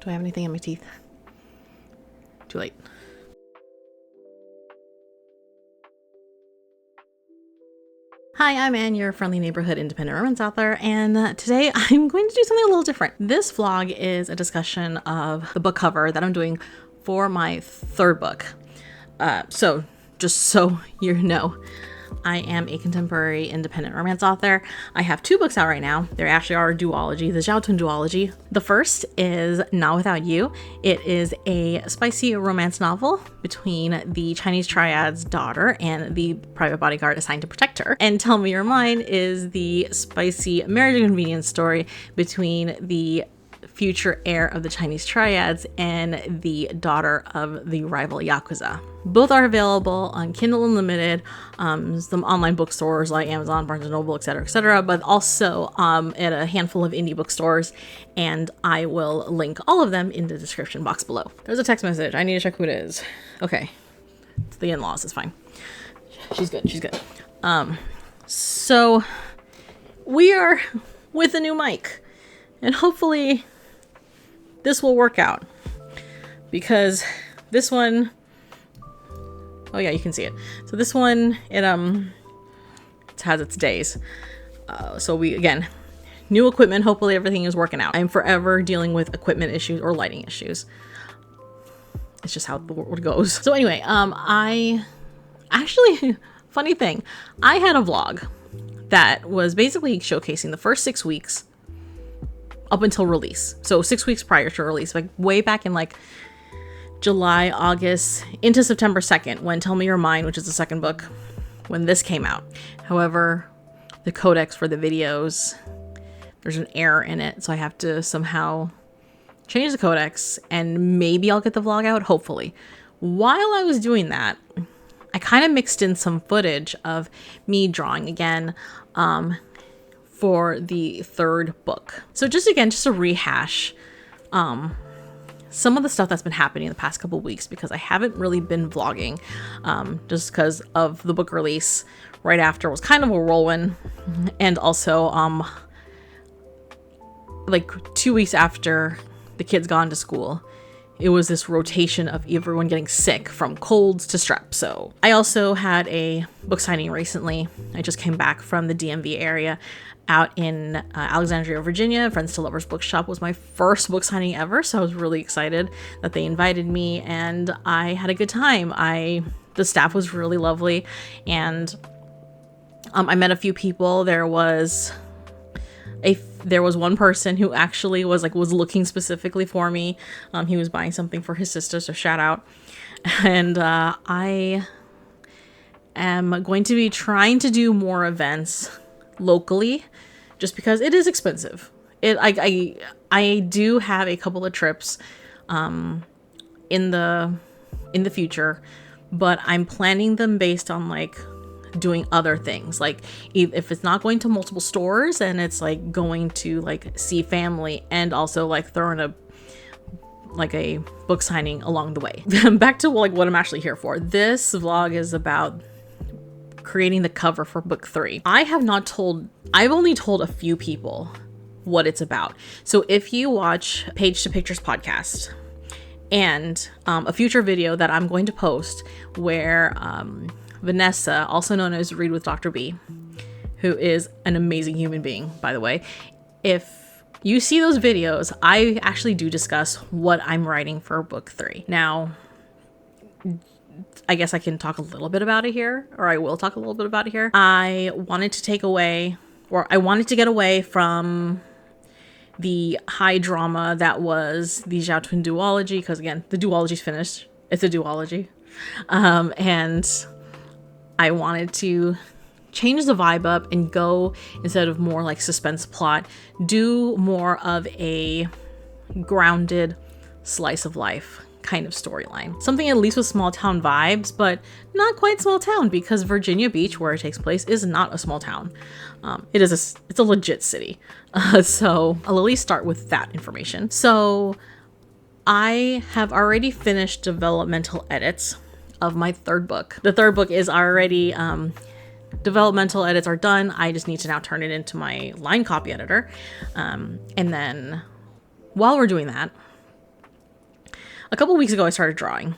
Do I have anything in my teeth? Too late. Hi, I'm Anne, your friendly neighborhood independent romance author, and today I'm going to do something a little different. This vlog is a discussion of the book cover that I'm doing for my third book. So just so you know, I am a contemporary independent romance author. I have 2 books out right now. They actually are a duology, the Jiaotun duology. The first is Not Without You. It is a spicy romance novel between the Chinese triad's daughter and the private bodyguard assigned to protect her. And Tell Me Your Mind is the spicy marriage and convenience story between the future heir of the Chinese triads and the daughter of the rival Yakuza. Both are available on Kindle Unlimited, some online bookstores like Amazon, Barnes & Noble, etc., but also at a handful of indie bookstores, and I will link all of them in the description box below. There's a text message. I need to check who it is. Okay. It's the in-laws. It's fine. She's good. She's good. So we are with a new mic, and hopefully this will work out, because this one, oh yeah, you can see it. So this one, it has its days. So we, again, new equipment, hopefully everything is working out. I'm forever dealing with equipment issues or lighting issues. It's just how the world goes. So anyway, I actually, funny thing, I had a vlog that was basically showcasing the first 6 weeks up until release. So 6 weeks prior to release, like way back in like July, August, into September 2nd, when Tell Me Your Mind, which is the second book, when this came out. However, the codecs for the videos, there's an error in it, so I have to somehow change the codecs, and maybe I'll get the vlog out, hopefully. While I was doing that, I kind of mixed in some footage of me drawing again, for the third book. So just to rehash some of the stuff that's been happening in the past couple weeks, because I haven't really been vlogging, just because of the book release right after was kind of a whirlwind, and also like 2 weeks after the kids gone to school, it was this rotation of everyone getting sick from colds to strep. So I also had a book signing recently. I just came back from the DMV area out in Alexandria, Virginia. Friends to Lovers Bookshop was my first book signing ever, so I was really excited that they invited me, and I had a good time. The staff was really lovely, and I met a few people. There was one person who actually was looking specifically for me. He was buying something for his sister, so shout out. And I am going to be trying to do more events locally, just because it is expensive. I do have a couple of trips in the future, but I'm planning them based on like doing other things. Like if it's not going to multiple stores, and it's like going to like see family, and also like throwing a book signing along the way. Back to like what I'm actually here for. This vlog is about creating the cover for book 3. I've only told a few people what it's about. So if you watch Page to Pictures podcast and a future video that I'm going to post where Vanessa, also known as Read with Dr. B, who is an amazing human being, by the way, if you see those videos, I actually do discuss what I'm writing for book 3. Now, I guess I can talk a little bit about it here, or I will talk a little bit about it here. I wanted to get away from the high drama that was the Jiaotun duology, because again, the duology's finished. It's a duology. And I wanted to change the vibe up and go, instead of more like suspense plot, do more of a grounded slice of life kind of storyline. Something at least with small town vibes, but not quite small town, because Virginia Beach, where it takes place, is not a small town. It's a legit city. So I'll at least start with that information. So I have already finished developmental edits of my third book. The third book is already, developmental edits are done. I just need to now turn it into my line copy editor. And then while we're doing that, a couple weeks ago I started drawing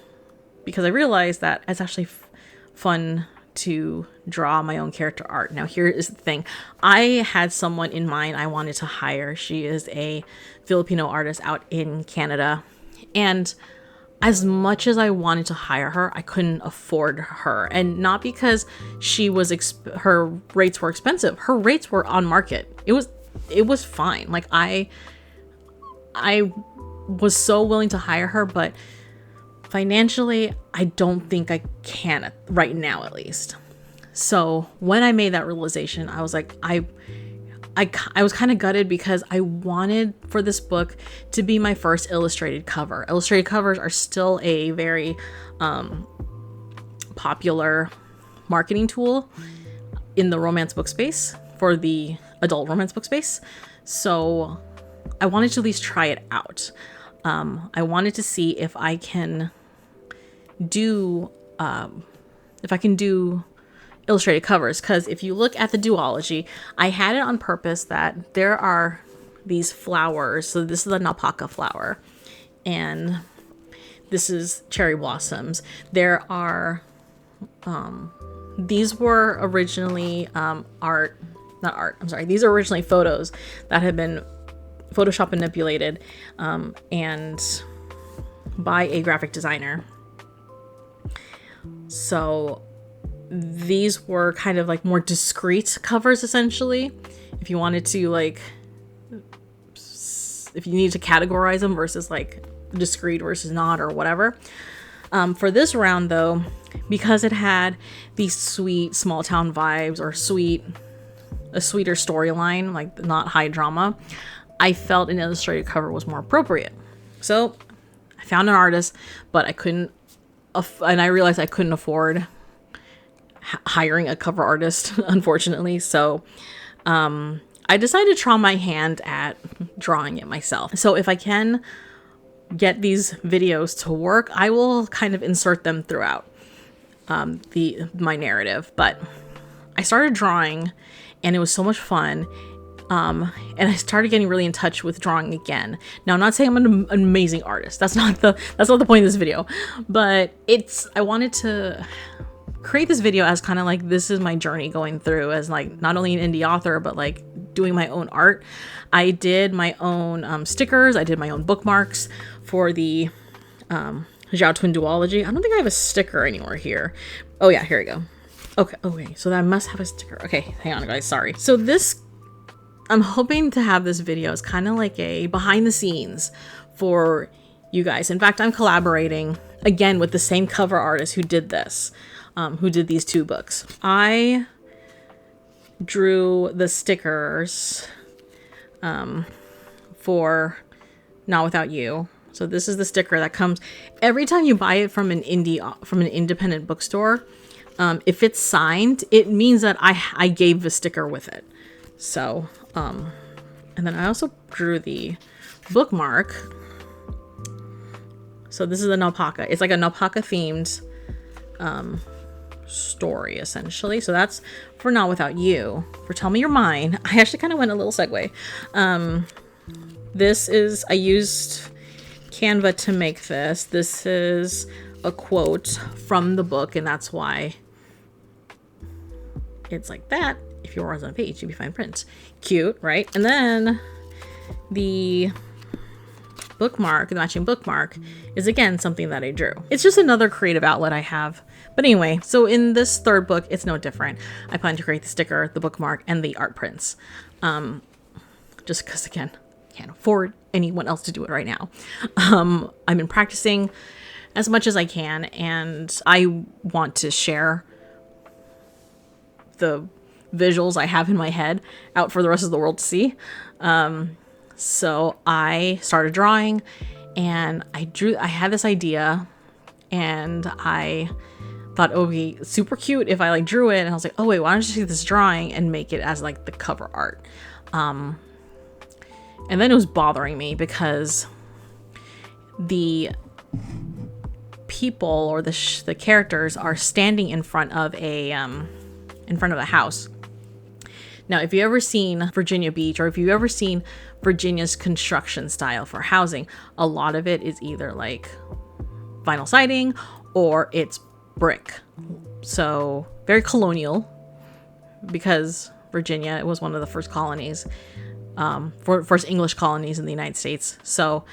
because I realized that it's actually fun to draw my own character art. Now here is the thing. I had someone in mind I wanted to hire. She is a Filipino artist out in Canada, and as much as I wanted to hire her, I couldn't afford her. And not because she was her rates were expensive. Her rates were on market. It was fine. Like I was so willing to hire her, but financially, I don't think I can right now, at least. So when I made that realization, I was like, I was kind of gutted because I wanted for this book to be my first illustrated cover. Illustrated covers are still a very popular marketing tool in the romance book space, for the adult romance book space. So I wanted to at least try it out. I wanted to see if I can do illustrated covers, because if you look at the duology, I had it on purpose that there are these flowers. So this is the Napaka flower, and this is cherry blossoms. There are these were originally these are originally photos that had been Photoshop manipulated and by a graphic designer. So these were kind of like more discreet covers, essentially, if you wanted to, like, if you need to categorize them versus like discreet versus not or whatever. For this round though, because it had these sweet small town vibes, or a sweeter storyline, like not high drama, I felt an illustrated cover was more appropriate. So I found an artist, but I couldn't, and I realized I couldn't afford hiring a cover artist, unfortunately. So I decided to try my hand at drawing it myself. So if I can get these videos to work, I will kind of insert them throughout my narrative. But I started drawing, and it was so much fun. And I started getting really in touch with drawing again. Now, I'm not saying I'm an amazing artist. That's not the point of this video. But I wanted to create this video as kind of like, this is my journey going through as like not only an indie author, but like doing my own art. I did my own stickers. I did my own bookmarks for the Zhao Twin duology. I don't think I have a sticker anywhere here. Oh yeah, here we go. Okay, so that must have a sticker. Okay, hang on guys, sorry. So I'm hoping to have this video as kind of like a behind the scenes for you guys. In fact, I'm collaborating again with the same cover artist who did this, who did these two books. I drew the stickers for Not Without You. So this is the sticker that comes every time you buy it from an independent bookstore. If it's signed, it means that I gave the sticker with it. So, and then I also drew the bookmark. So this is a Napaka. It's like a Napaka themed story, essentially. So that's for Not Without You. For Tell Me You're Mine, I actually kind of went a little segue. I used Canva to make this. This is a quote from the book, and that's why it's like that. If yours on a page, you'd be fine print. Cute, right? And then the bookmark, the matching bookmark, is again something that I drew. It's just another creative outlet I have. But anyway, so in this third book, it's no different. I plan to create the sticker, the bookmark, and the art prints. Just because, again, can't afford anyone else to do it right now. I've been practicing as much as I can, and I want to share the visuals I have in my head out for the rest of the world to see. So I started drawing, and I had this idea, and I thought it would be super cute if I like drew it, and I was like, oh wait, why don't you see this drawing and make it as like the cover art? And then it was bothering me because the people or the characters are standing in front of a house. Now, if you ever seen Virginia Beach, or if you ever seen Virginia's construction style for housing, a lot of it is either like vinyl siding or it's brick. So very colonial, because Virginia, it was one of the first colonies, first English colonies in the United States. So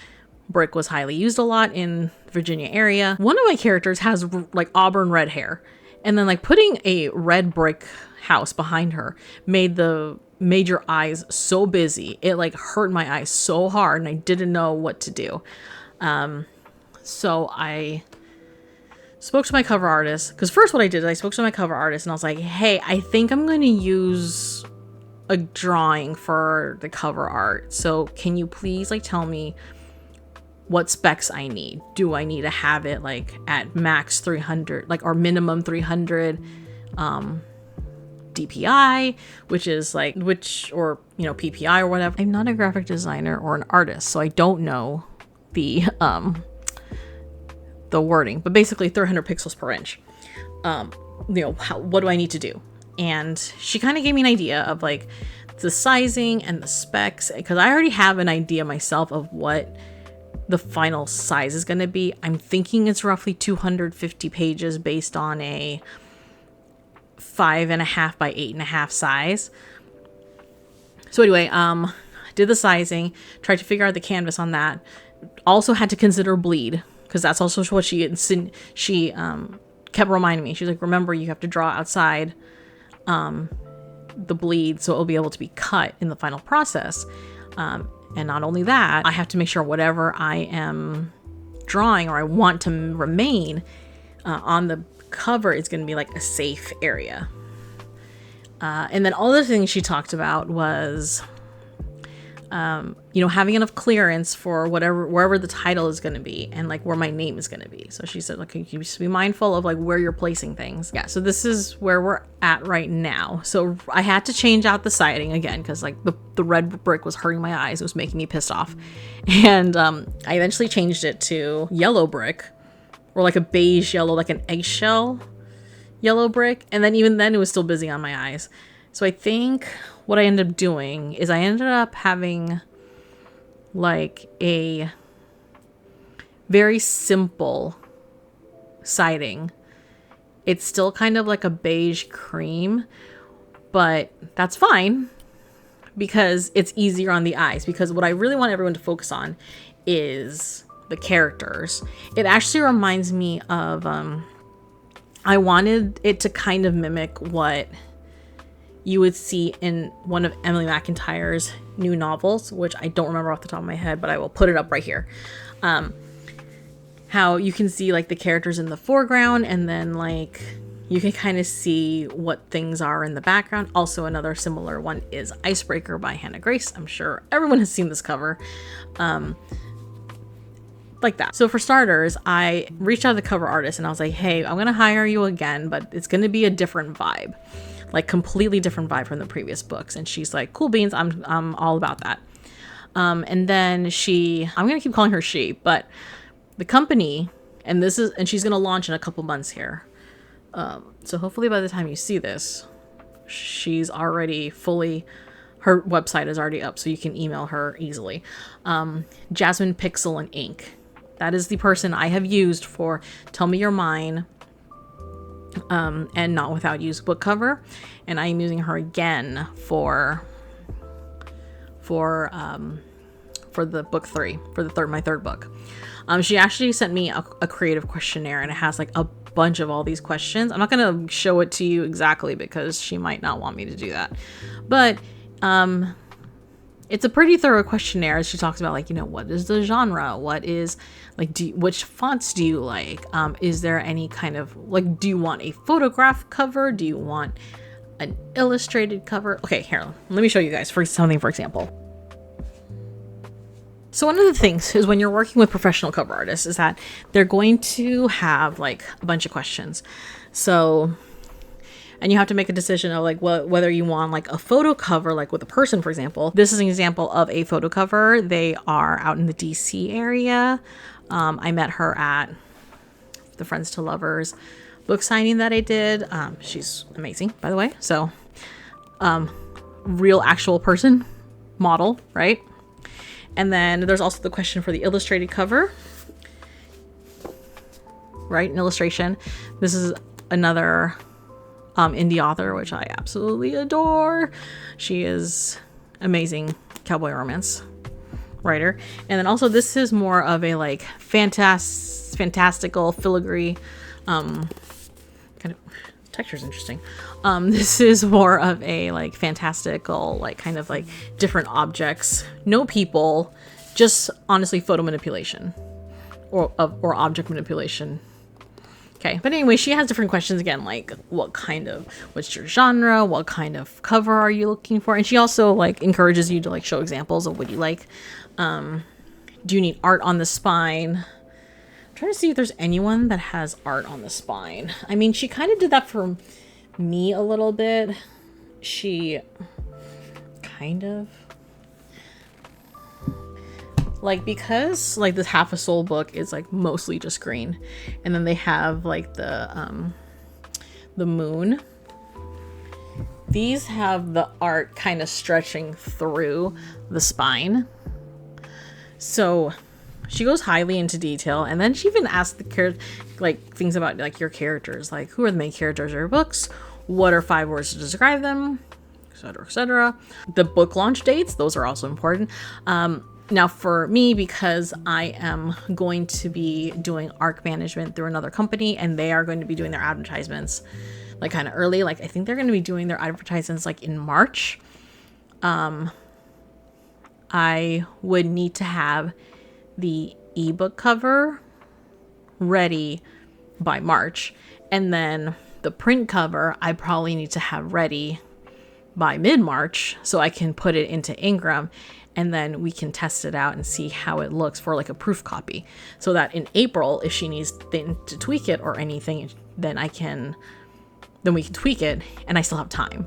brick was highly used a lot in the Virginia area. One of my characters has like auburn red hair, and then like putting a red brick house behind her made your eyes so busy. It like hurt my eyes so hard, and I didn't know what to do. So I spoke to my cover artist, because first what I did is I spoke to my cover artist and I was like, hey, I think I'm going to use a drawing for the cover art. So can you please like tell me what specs I need? Do I need to have it like at max 300, like, or minimum 300 DPI, which is like, or, you know, PPI or whatever. I'm not a graphic designer or an artist, so I don't know the wording, but basically 300 pixels per inch. You know, what do I need to do? And she kind of gave me an idea of like the sizing and the specs, because I already have an idea myself of what the final size is going to be. I'm thinking it's roughly 250 pages based on a 5.5 by 8.5 size. So anyway, did the sizing, tried to figure out the canvas on that. Also had to consider bleed, because that's also what she kept reminding me. She's like, remember, you have to draw outside the bleed so it'll be able to be cut in the final process. And not only that, I have to make sure whatever I am drawing or I want to remain on the cover is going to be like a safe area. And then all the things she talked about was, you know, having enough clearance for wherever the title is going to be and like where my name is going to be. So she said, like, you just be mindful of like where you're placing things. Yeah. So this is where we're at right now. So I had to change out the siding again, because like the red brick was hurting my eyes. It was making me pissed off. And I eventually changed it to yellow brick, or like a beige yellow, like an eggshell yellow brick. And then even then it was still busy on my eyes. So I think what I ended up doing is I ended up having like a very simple siding. It's still kind of like a beige cream, but that's fine because it's easier on the eyes. Because what I really want everyone to focus on is the characters. It actually reminds me of, I wanted it to kind of mimic what you would see in one of Emily McIntyre's new novels, which I don't remember off the top of my head, but I will put it up right here. How you can see like the characters in the foreground, and then like you can kind of see what things are in the background. Also, another similar one is Icebreaker by Hannah Grace. I'm sure everyone has seen this cover. Like that. So for starters, I reached out to the cover artist and I was like, hey, I'm gonna hire you again, but it's gonna be a different vibe. Like completely different vibe from the previous books. And she's like, cool beans, I'm all about that. And then I'm gonna keep calling her she, but the company, and she's gonna launch in a couple months here. So hopefully by the time you see this, she's already her website is already up, so you can email her easily. Jasmine Pixel Ink. That is the person I have used for Tell Me You're Mine, and Not Without You's book cover, and I am using her again for the book 3, for my third book. She actually sent me a creative questionnaire, and it has like a bunch of all these questions. I'm not gonna show it to you exactly because she might not want me to do that, but it's a pretty thorough questionnaire. She talks about like, you know, what is the genre? What is like, which fonts do you like? Is there any kind of like, do you want a photograph cover? Do you want an illustrated cover? Okay, here, let me show you guys for example. So one of the things is when you're working with professional cover artists is that they're going to have like a bunch of questions. So, and you have to make a decision of like whether you want like a photo cover, like with a person, for example. This is an example of a photo cover. They are out in the DC area. I met her at the Friends to Lovers book signing that I did. She's amazing, by the way. So, real actual person, model, right? And then there's also the question for the illustrated cover. right? An illustration. This is another indie author, which I absolutely adore. She is amazing cowboy romance writer. And then also this is more of a like fantastical filigree kind of texture is interesting. This is more of a like fantastical, like kind of like different objects, no people, just honestly photo manipulation or object manipulation. Okay, but anyway, she has different questions again, like what's your genre, what kind of cover are you looking for, and she also like encourages you to like show examples of what you like. Do you need art on the spine? I'm trying to see if there's anyone that has art on the spine. I mean, she kind of did that for me a little bit. She kind of like, because like this Half a Soul book is like mostly just green, and then they have like the moon. These have the art kind of stretching through the spine. So she goes highly into detail, and then she even asks the like things about like your characters, like who are the main characters of your books, what are 5 words to describe them, etc., etc. The book launch dates, those are also important. Now for me, because I am going to be doing ARC management through another company, and they are going to be doing their advertisements like kind of early, like I think they're going to be doing their advertisements like in March. I would need to have the ebook cover ready by March, and then the print cover I probably need to have ready by mid-March so I can put it into Ingram, and then we can test it out and see how it looks for like a proof copy, so that in April, if she needs to tweak it or anything, then we can tweak it and I still have time.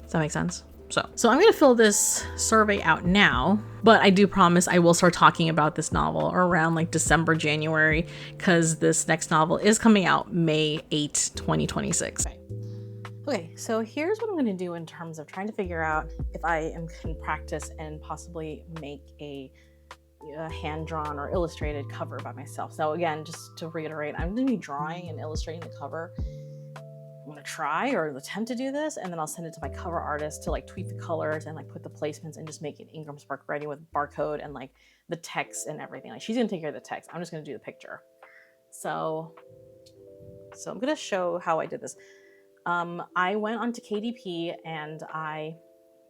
Does that make sense? So I'm going to fill this survey out now, but I do promise I will start talking about this novel around like December, January, because this next novel is coming out May 8, 2026. Okay, so here's what I'm going to do in terms of trying to figure out if I can practice and possibly make a hand-drawn or illustrated cover by myself. So again, just to reiterate, I'm going to be drawing and illustrating the cover. I'm going to try or attempt to do this, and then I'll send it to my cover artist to like tweak the colors and like put the placements and just make it Ingram Spark ready with barcode and like the text and everything. Like she's going to take care of the text. I'm just going to do the picture. So I'm going to show how I did this. I went onto KDP and I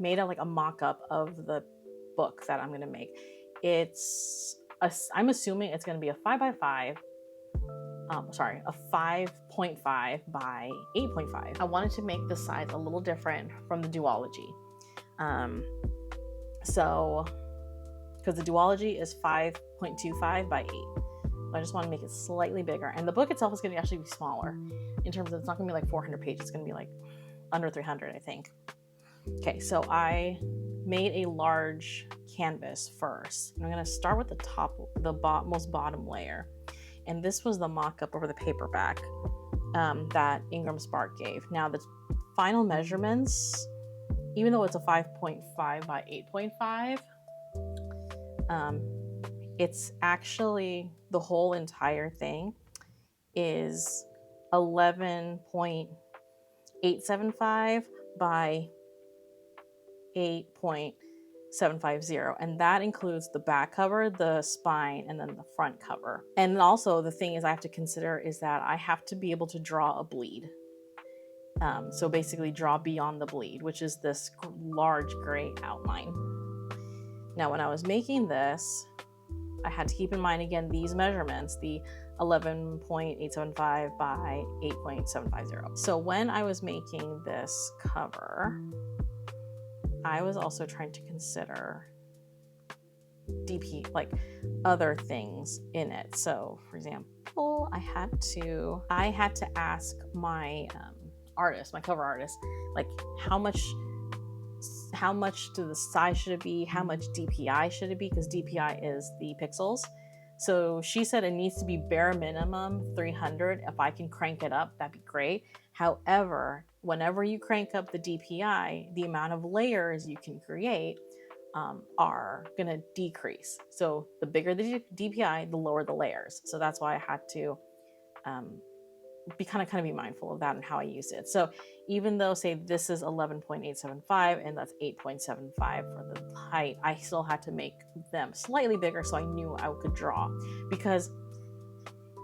made a mock-up of the book that I'm going to make. I'm assuming it's going to be a 5x5. A 5.5 by 8.5. I wanted to make the size a little different from the duology. Because the duology is 5.25 by 8. So I just want to make it slightly bigger. And the book itself is going to actually be smaller in terms of, it's not going to be like 400 pages. It's going to be like under 300, I think. Okay, so I made a large canvas first. And I'm going to start with the most bottom layer. And this was the mock-up over the paperback that Ingram Spark gave. Now the final measurements, even though it's a 5.5 by 8.5, it's actually, the whole entire thing is 11.875 by 8.750, and that includes the back cover, the spine, and then the front cover. And also the thing is I have to consider is that I have to be able to draw a bleed. So basically draw beyond the bleed, which is this large gray outline. Now when I was making this, I had to keep in mind again these measurements, the 11.875 by 8.750. So when I was making this cover, I was also trying to consider DP, like other things in it. So for example, I had to ask my artist, my cover artist, like how much to the size should it be? How much DPI should it be? Because DPI is the pixels. So she said it needs to be bare minimum 300. If I can crank it up, that'd be great. However, whenever you crank up the DPI, the amount of layers you can create are going to decrease. So the bigger the DPI, the lower the layers. So that's why I had to kind of be mindful of that and how I use it. So even though, say, this is 11.875 and that's 8.75 for the height, I still had to make them slightly bigger so I knew I could draw, because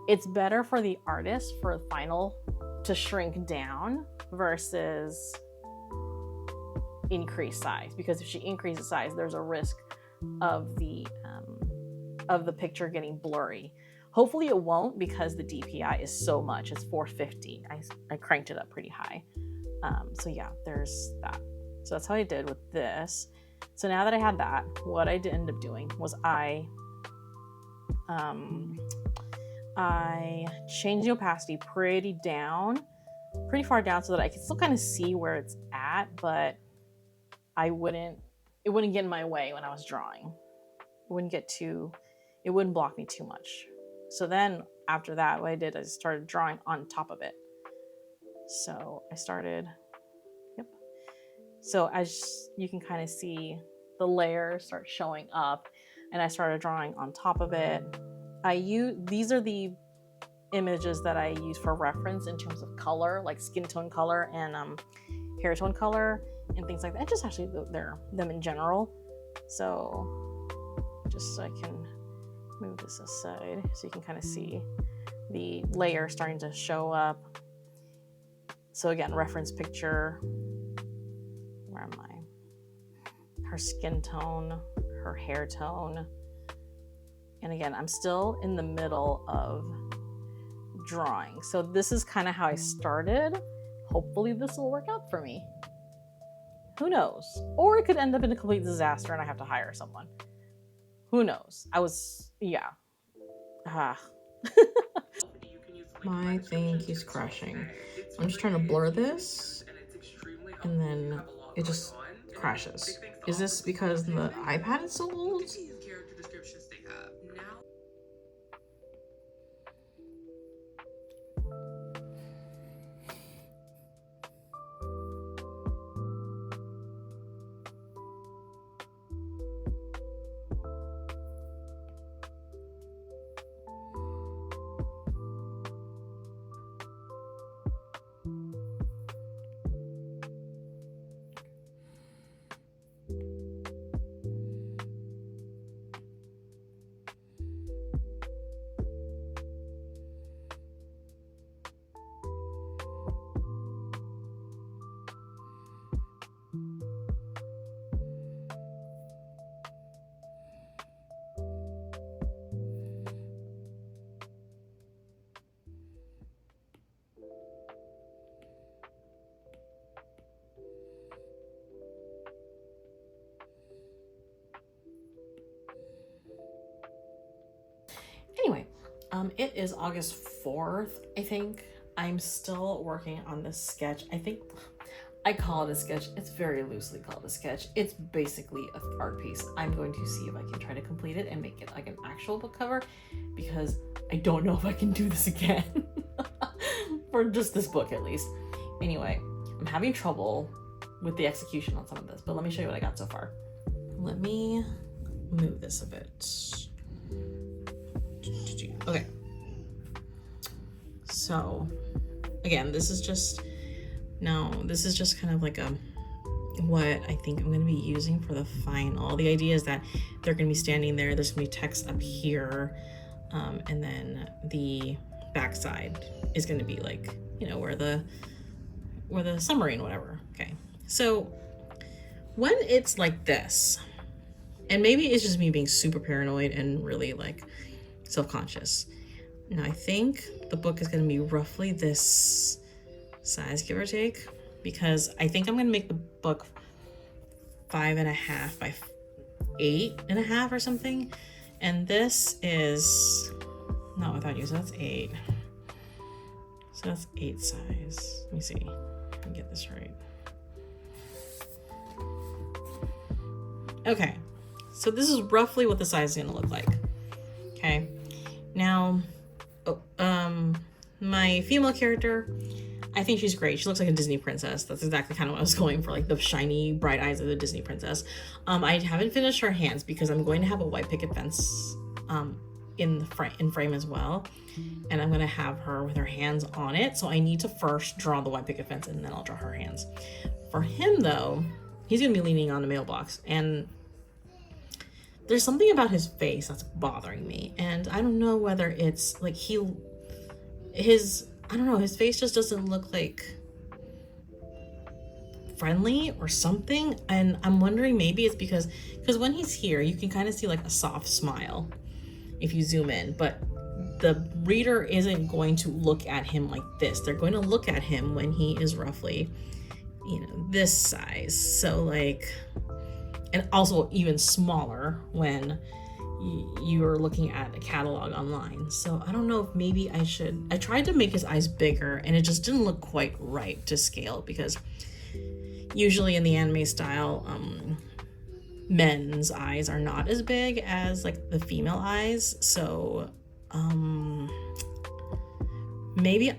it's better for the artist for the final to shrink down versus increase size, because if she increases size, there's a risk of the picture getting blurry. Hopefully it won't, because the DPI is so much. It's 450. I cranked it up pretty high. So yeah, there's that. So that's how I did with this. So now that I had that, what I did end up doing was I changed the opacity pretty far down so that I could still kind of see where it's at, but it wouldn't get in my way when I was drawing. It wouldn't block me too much. So then after that, what I did is I started drawing on top of it. So I started, So as you can kind of see, the layers start showing up, and I started drawing on top of it. These are the images that I use for reference in terms of color, like skin tone color and hair tone color and things like that. Just actually them in general. So just so I can move this aside so you can kind of see the layer starting to show up. So again, reference picture. Where am I? Her skin tone, her hair tone. And again, I'm still in the middle of drawing. So this is kind of how I started. Hopefully this will work out for me. Who knows? Or it could end up in a complete disaster and I have to hire someone. Who knows? My thing keeps crashing. I'm just trying to blur this, and then it just crashes. Is this because the iPad is so old? Anyway, it is August 4th, I think. I'm still working on this sketch. I think I call it a sketch. It's very loosely called a sketch. It's basically an art piece. I'm going to see if I can try to complete it and make it like an actual book cover, because I don't know if I can do this again for just this book at least. Anyway, I'm having trouble with the execution on some of this, but let me show you what I got so far. Let me move this a bit. Okay. So again, this is just kind of like what I think I'm going to be using for the final. The idea is that they're going to be standing there. There's going to be text up here. And then the backside is going to be like, where the submarine, whatever. Okay. So when it's like this, and maybe it's just me being super paranoid and really like self-conscious. Now I think the book is going to be roughly this size, give or take, because I think I'm going to make the book 5.5 by 8.5 or something. And this is not without you, so that's 8. So that's 8 size. Let me see if I can get this right. Okay, so this is roughly what the size is going to look like. Okay, now, my female character, I think she's great. She looks like a Disney princess. That's exactly kind of what I was going for, like the shiny, bright eyes of the Disney princess. I haven't finished her hands because I'm going to have a white picket fence in the frame as well, and I'm gonna have her with her hands on it. So I need to first draw the white picket fence, and then I'll draw her hands. For him though, he's gonna be leaning on the mailbox, and there's something about his face that's bothering me, and I don't know whether it's like his face just doesn't look like friendly or something. And I'm wondering, maybe it's because when he's here you can kind of see like a soft smile if you zoom in, but the reader isn't going to look at him like this. They're going to look at him when he is roughly, this size. So like, and also even smaller when you're looking at a catalog online. So I don't know if maybe I tried to make his eyes bigger and it just didn't look quite right to scale, because usually in the anime style, men's eyes are not as big as like the female eyes. So maybe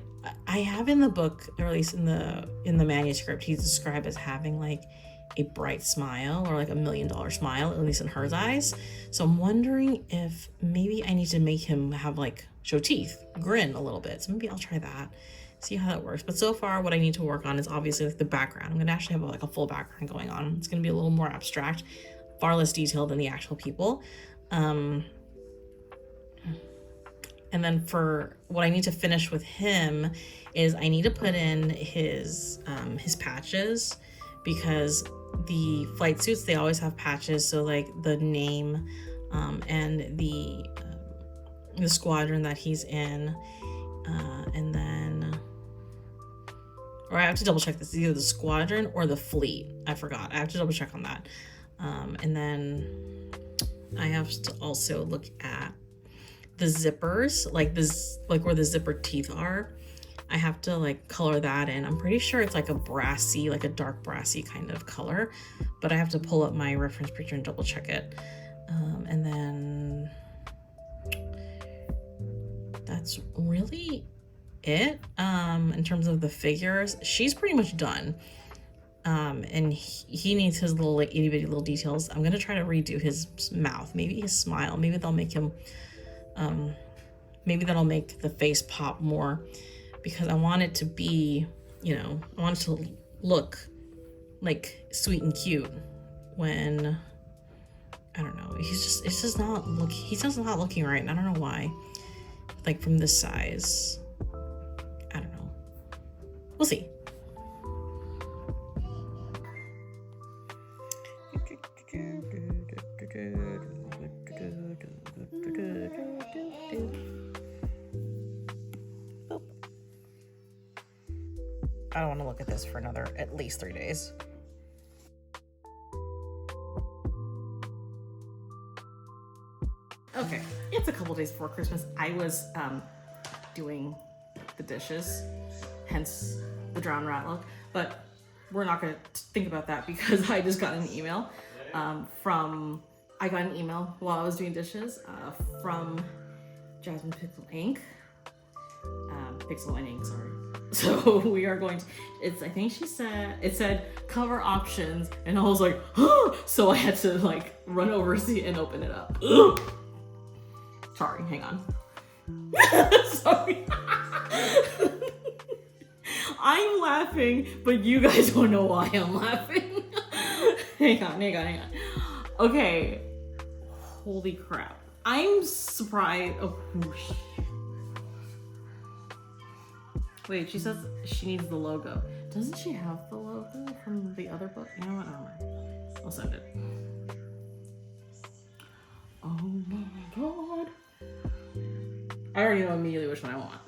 I have in the book, or at least in the manuscript, he's described as having like a bright smile, or like $1 million smile, at least in her eyes. So I'm wondering if maybe I need to make him have like show teeth, grin a little bit. So maybe I'll try that, see how that works. But so far what I need to work on is obviously like the background. I'm gonna actually have like a full background going on. It's gonna be a little more abstract, far less detailed than the actual people. And then for what I need to finish with him is I need to put in his patches, because the flight suits, they always have patches. So like the name and the squadron that he's in, and then, or I have to double check this, either the squadron or the fleet. I forgot. I have to double check on that. And then I have to also look at the zippers, like this, like where the zipper teeth are. I have to like color that in. I'm pretty sure it's like a brassy, like a dark brassy kind of color, but I have to pull up my reference picture and double check it. And then that's really it. In terms of the figures, she's pretty much done. And he needs his little like itty bitty little details. I'm gonna try to redo his mouth, maybe his smile. Maybe they'll make him, maybe that'll make the face pop more, because I want it to be, I want it to look like sweet and cute when, I don't know, he's just not looking right, and I don't know why. Like from this size, I don't know. We'll see. I don't want to look at this for another at least 3 days. Okay, it's a couple days before Christmas. I was doing the dishes, hence the drowned rat look, but we're not going to think about that because I just got an email I got an email while I was doing dishes from Jasmine Pixel Ink. Pixel Ink, sorry. So we are going to, I think it said cover options, and I was like, oh! So I had to like run over and open it up. Sorry, hang on. Sorry. I'm laughing, but you guys don't know why I'm laughing. Hang on. Okay. Holy crap. I'm surprised. Oh, whoosh. Wait, she says she needs the logo. Doesn't she have the logo from the other book? You know what? Oh, I'll send it. Oh my god. I already know immediately which one I want.